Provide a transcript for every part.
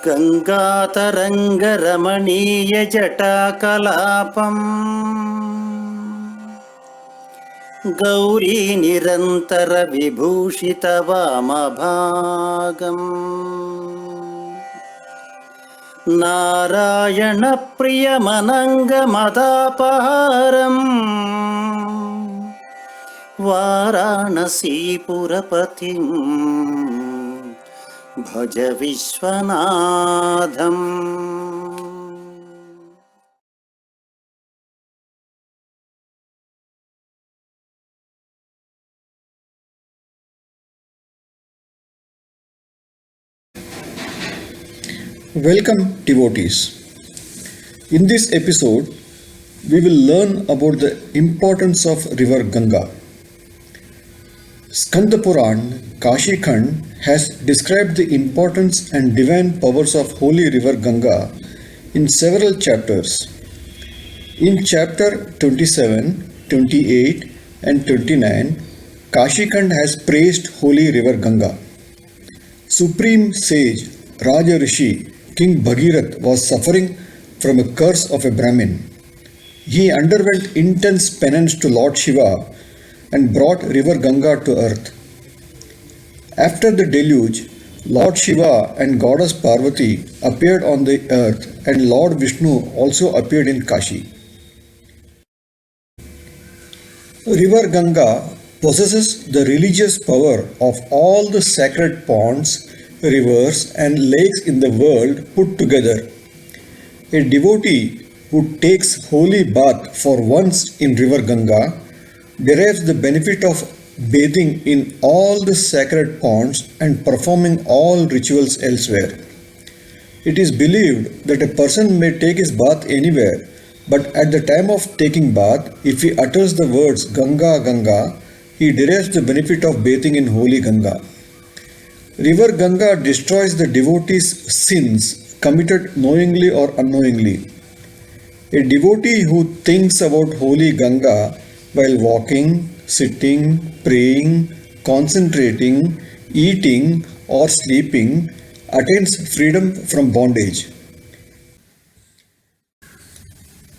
गङ्गातरङ्गरमणीयजटाकलापम् गौरीनिरन्तरविभूषितवामभागम् नारायणप्रियमनङ्गमदापहारम् वाराणसीपुरपतिम् भज विश्वनाथम्. Welcome, devotees. In this episode, we will learn about the importance of river Ganga. Skanda Puran, Kashi Khand has described the importance and divine powers of holy river Ganga in several chapters. In chapter 27, 28 and 29, Kashi Khand has praised holy river Ganga. Supreme sage Raja Rishi King Bhagirath was suffering from a curse of a Brahmin. He underwent intense penance to Lord Shiva and brought river Ganga to earth. After the deluge, Lord Shiva and Goddess Parvati appeared on the earth and Lord Vishnu also appeared in Kashi. River Ganga possesses the religious power of all the sacred ponds, rivers and lakes in the world put together. A devotee who takes holy bath for once in river Ganga derives the benefit of bathing in all the sacred ponds and performing all rituals elsewhere. It is believed that a person may take his bath anywhere, but at the time of taking bath, if he utters the words Ganga, Ganga, he derives the benefit of bathing in holy Ganga. River Ganga destroys the devotee's sins committed knowingly or unknowingly. A devotee who thinks about holy Ganga while walking, sitting, praying, concentrating, eating or sleeping attains freedom from bondage.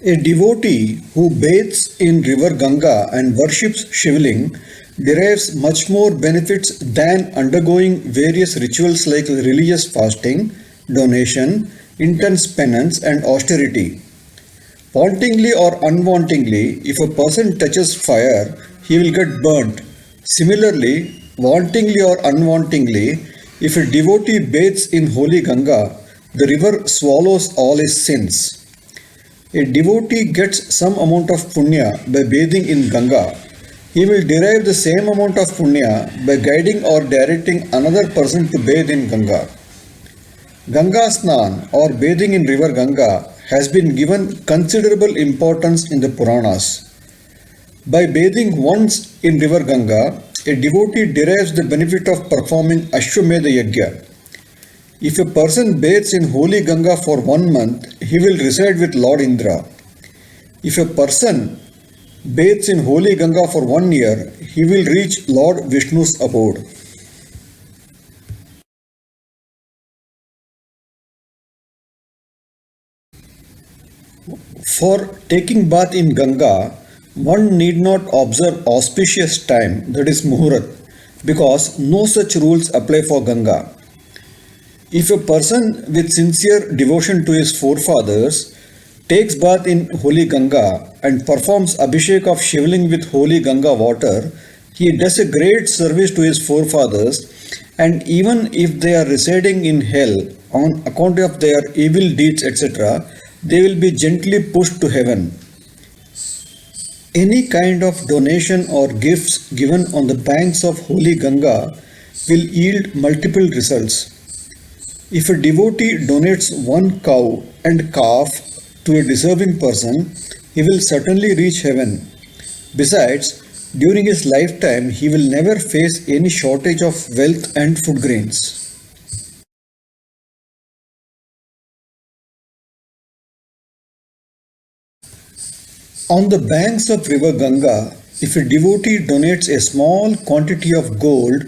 A devotee who bathes in river Ganga and worships Shivling derives much more benefits than undergoing various rituals like religious fasting, donation, intense penance and austerity. Wantingly or unwantingly, if a person touches fire, he will get burnt. Similarly, wantingly or unwantingly, if a devotee bathes in holy Ganga, the river swallows all his sins. A devotee gets some amount of punya by bathing in Ganga. He will derive the same amount of punya by guiding or directing another person to bathe in Ganga. Ganga Snan or bathing in river Ganga has been given considerable importance in the Puranas. By bathing once in river Ganga, a devotee derives the benefit of performing Ashwamedha Yajna. If a person bathes in holy Ganga for 1 month, he will reside with Lord Indra. If a person bathes in holy Ganga for 1 year, he will reach Lord Vishnu's abode. For taking bath in Ganga, one need not observe auspicious time, that is Muhurat, because no such rules apply for Ganga. If a person with sincere devotion to his forefathers takes bath in holy Ganga and performs Abhishek of Shivling with holy Ganga water, he does a great service to his forefathers, and even if they are residing in hell on account of their evil deeds, etc., they will be gently pushed to heaven. Any kind of donation or gifts given on the banks of holy Ganga will yield multiple results. If a devotee donates 1 cow and calf to a deserving person, he will certainly reach heaven. Besides, during his lifetime, he will never face any shortage of wealth and food grains. On the banks of river Ganga, if a devotee donates a small quantity of gold,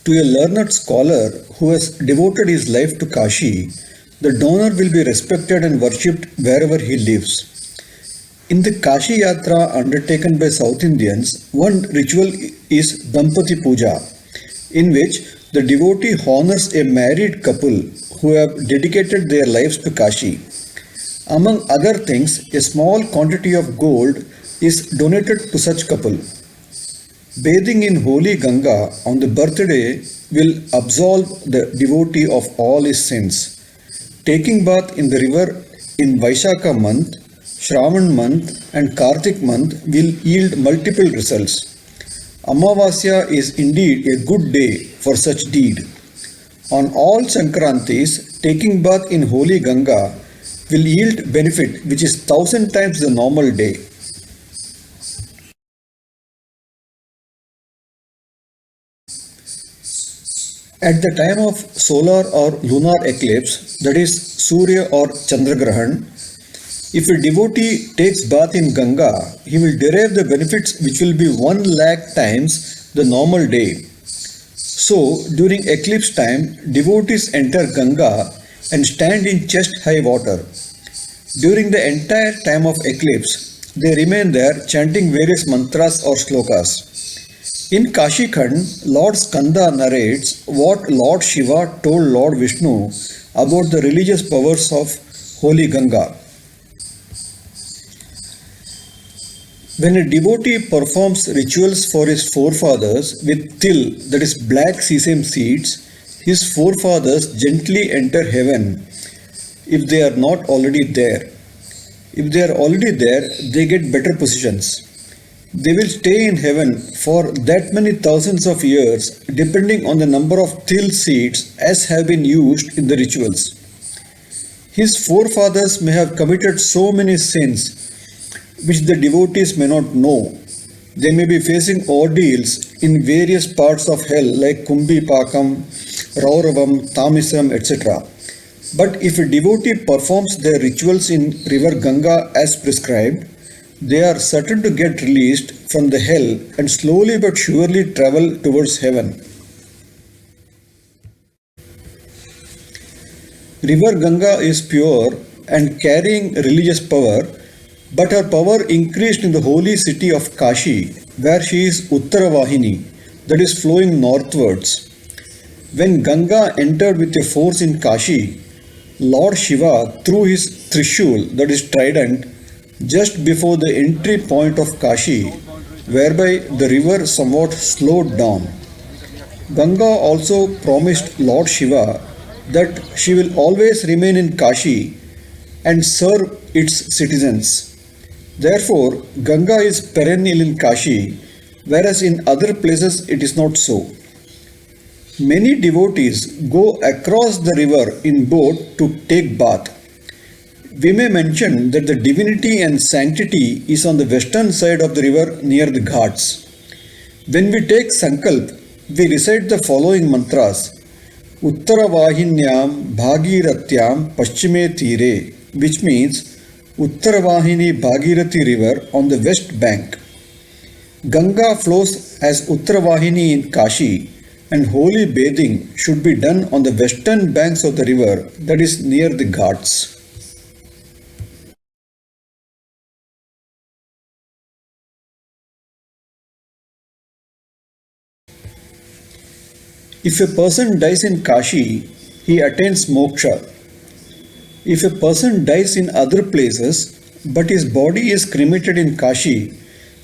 To a learned scholar who has devoted his life to Kashi, the donor will be respected and worshipped wherever he lives. In the Kashi Yatra undertaken by South Indians, one ritual is Dampati Puja, in which the devotee honors a married couple who have dedicated their lives to Kashi. Among other things, a small quantity of gold is donated to such couple. Bathing in holy Ganga on the birthday will absolve the devotee of all his sins. Taking bath in the river in Vaishakha month, Shravan month and Kartik month will yield multiple results. Amavasya is indeed a good day for such deed. On all Sankrantis, taking bath in holy Ganga will yield benefit which is 1,000 times the normal day. At the time of solar or lunar eclipse, that is Surya or Chandragrahan, if a devotee takes bath in Ganga, he will derive the benefits which will be 1 lakh times the normal day. So, during eclipse time, devotees enter Ganga and stand in chest-high water. During the entire time of eclipse, they remain there chanting various mantras or slokas. In Kashi Khand, Lord Skanda narrates what Lord Shiva told Lord Vishnu about the religious powers of holy Ganga. When a devotee performs rituals for his forefathers with til, that is black sesame seeds, his forefathers gently enter heaven if they are not already there. If they are already there, they get better positions. They will stay in heaven for that many thousands of years depending on the number of til seeds as have been used in the rituals. His forefathers may have committed so many sins which the devotees may not know. They may be facing ordeals in various parts of hell like Kumbi Pakam, Rauravam, Tamisam, etc. But if a devotee performs their rituals in river Ganga as prescribed, they are certain to get released from the hell and slowly but surely travel towards heaven. River Ganga is pure and carrying religious power, but her power increased in the holy city of Kashi, where she is Uttaravahini, that is flowing northwards. When Ganga entered with a force in Kashi, Lord Shiva threw his Trishul, that is trident, just before the entry point of Kashi, whereby the river somewhat slowed down. Ganga also promised Lord Shiva that she will always remain in Kashi and serve its citizens. Therefore, Ganga is perennial in Kashi, whereas in other places it is not so. Many devotees go across the river in boat to take bath. We may mention that the divinity and sanctity is on the western side of the river near the ghats. When we take Sankalp, we recite the following mantras: Uttaravahinyam Bhagiratyam Paschime Tire, which means Uttaravahini Bhagirathi river on the west bank. Ganga flows as Uttaravahini in Kashi, and holy bathing should be done on the western banks of the river, that is near the ghats. If a person dies in Kashi, he attains moksha. If a person dies in other places, but his body is cremated in Kashi,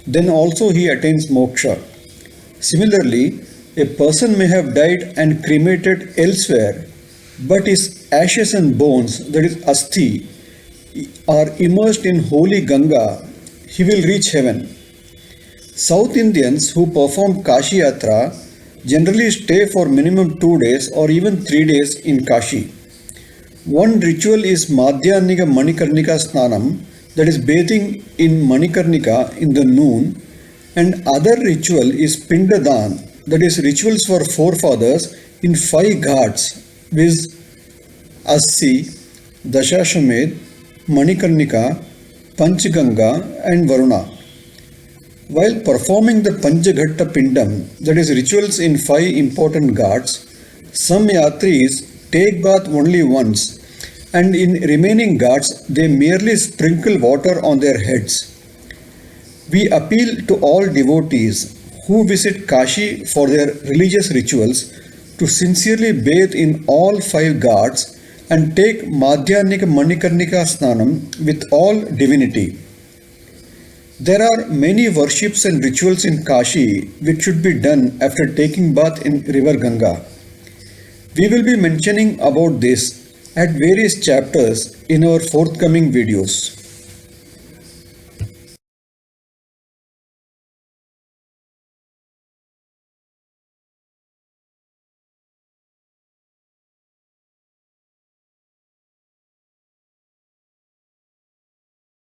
then also he attains moksha. Similarly, a person may have died and cremated elsewhere, but his ashes and bones, that is asthi, are immersed in holy Ganga, he will reach heaven. South Indians who perform Kashi Yatra generally stay for minimum 2 days or even 3 days in Kashi. One ritual is Madhyanika Manikarnika Snanam, that is bathing in Manikarnika in the noon, and other ritual is Pindadan, that is rituals for forefathers in 5 ghats, viz. Assi, Dashashamed, Manikarnika, Panchganga and Varuna. While performing the Panchaghatta Pindam, that is rituals in 5 important ghats, some yatris take bath only once, and in remaining ghats they merely sprinkle water on their heads. We appeal to all devotees who visit Kashi for their religious rituals to sincerely bathe in all 5 ghats and take Madhyanika Manikarnika Snanam with all divinity. There are many worships and rituals in Kashi which should be done after taking bath in river Ganga. We will be mentioning about this at various chapters in our forthcoming videos.